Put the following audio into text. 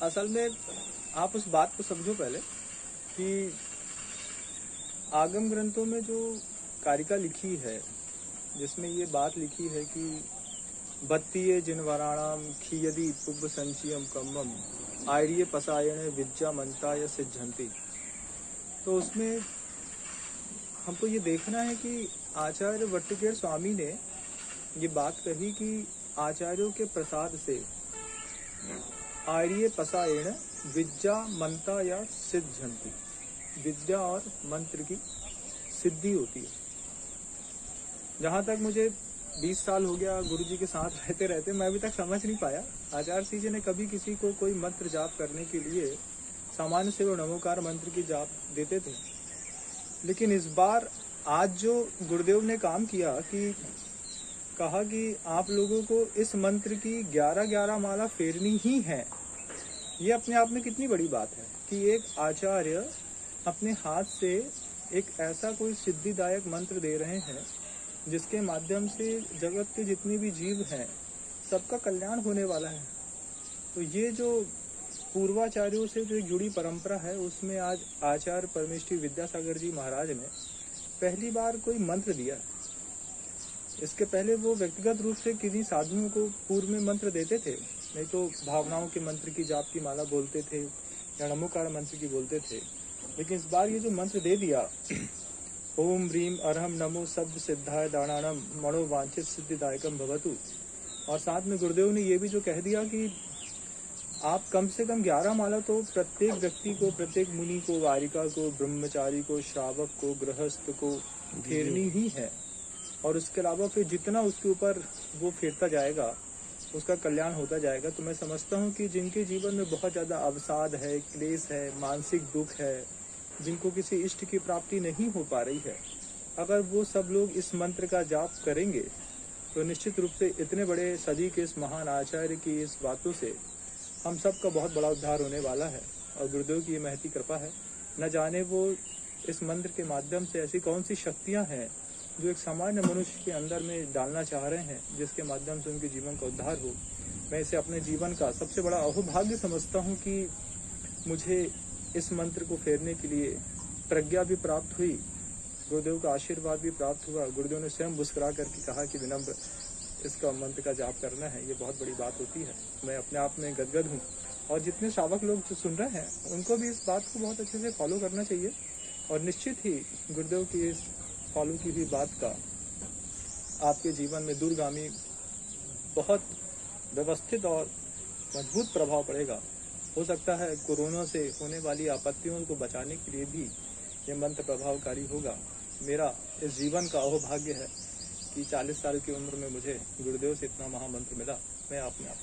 असल में आप उस बात को समझो पहले कि आगम ग्रंथों में जो कारिका लिखी है, जिसमें ये बात लिखी है कि बत्तीये जिनवराणाम खियदि पुब्ब संचियम कम्मम आर्य पसायण विद्या मंता या सिद्धंती। तो उसमें हमको ये देखना है कि आचार्य वट्टकेर स्वामी ने ये बात कही कि आचार्यों के प्रसाद से आर्य पसायण विद्या मंता या सिद्धंती, विद्या और मंत्र की सिद्धि होती है। जहाँ तक मुझे 20 साल हो गया गुरु जी के साथ रहते रहते, मैं अभी तक समझ नहीं पाया आचार्य श्री जी ने कभी किसी को कोई मंत्र जाप करने के लिए सामान्य से वो नमोकार मंत्र की जाप देते थे। लेकिन इस बार आज जो गुरुदेव ने काम किया कि कहा कि आप लोगों को इस मंत्र की 11-11 माला फेरनी ही है। ये अपने आप में कितनी बड़ी बात है कि एक आचार्य अपने हाथ से एक ऐसा कोई सिद्धिदायक मंत्र दे रहे हैं जिसके माध्यम से जगत के जितने भी जीव हैं सबका कल्याण होने वाला है। तो ये जो पूर्वाचार्यों से जो जुड़ी परंपरा है उसमें आज आचार्य परमेष्ठी विद्यासागर जी महाराज ने पहली बार कोई मंत्र दिया। इसके पहले वो व्यक्तिगत रूप से किन्हीं साधुओं को पूर्व में मंत्र देते थे, नहीं तो भावनाओं के मंत्र की जाप की माला बोलते थे या नमोकार मंत्र की बोलते थे। लेकिन इस बार ये जो मंत्र दे दिया ओम ह्रीम अरहम नमो शब्द सिद्धाय दानाणम मणो वांछित सिद्धिदायकम भवतु, और साथ में गुरुदेव ने ये भी जो कह दिया कि आप कम से कम 11 माला तो प्रत्येक व्यक्ति को, प्रत्येक मुनि को, वारिका को, ब्रह्मचारी को, श्रावक को, गृहस्थ को फेरनी ही है। और उसके अलावा फिर जितना उसके ऊपर वो फेरता जाएगा उसका कल्याण होता जाएगा। तो मैं समझता हूँ कि जिनके जीवन में बहुत ज़्यादा अवसाद है, क्लेश है, मानसिक दुख है, जिनको किसी इष्ट की प्राप्ति नहीं हो पा रही है, अगर वो सब लोग इस मंत्र का जाप करेंगे तो निश्चित रूप से इतने बड़े सदी के इस महान आचार्य की इस बातों से हम सब का बहुत बड़ा उद्धार होने वाला है। और गुरुदेव की ये महती कृपा है, न जाने वो इस मंत्र के माध्यम से ऐसी कौन सी शक्तियाँ हैं जो एक सामान्य मनुष्य के अंदर में डालना चाह रहे हैं, जिसके माध्यम से उनके जीवन का उद्धार हो। मैं इसे अपने जीवन का सबसे बड़ा अहोभाग्य समझता हूँ कि मुझे इस मंत्र को फेरने के लिए प्रज्ञा भी प्राप्त हुई, गुरुदेव का आशीर्वाद भी प्राप्त हुआ। गुरुदेव ने स्वयं मुस्कुरा करके कहा कि विनम्र इसका मंत्र का जाप करना है, ये बहुत बड़ी बात होती है। मैं अपने आप में गदगद हूँ और जितने श्रावक लोग जो सुन रहे हैं उनको भी इस बात को बहुत अच्छे से फॉलो करना चाहिए। और निश्चित ही गुरुदेव की इस फॉलो की हुई बात का आपके जीवन में दूरगामी बहुत व्यवस्थित और मजबूत प्रभाव पड़ेगा। हो सकता है कोरोना से होने वाली आपत्तियों को बचाने के लिए भी ये मंत्र प्रभावकारी होगा। मेरा इस जीवन का अहोभाग्य है कि 40 साल की उम्र में मुझे गुरुदेव से इतना महामंत्र मिला। मैं अपने आप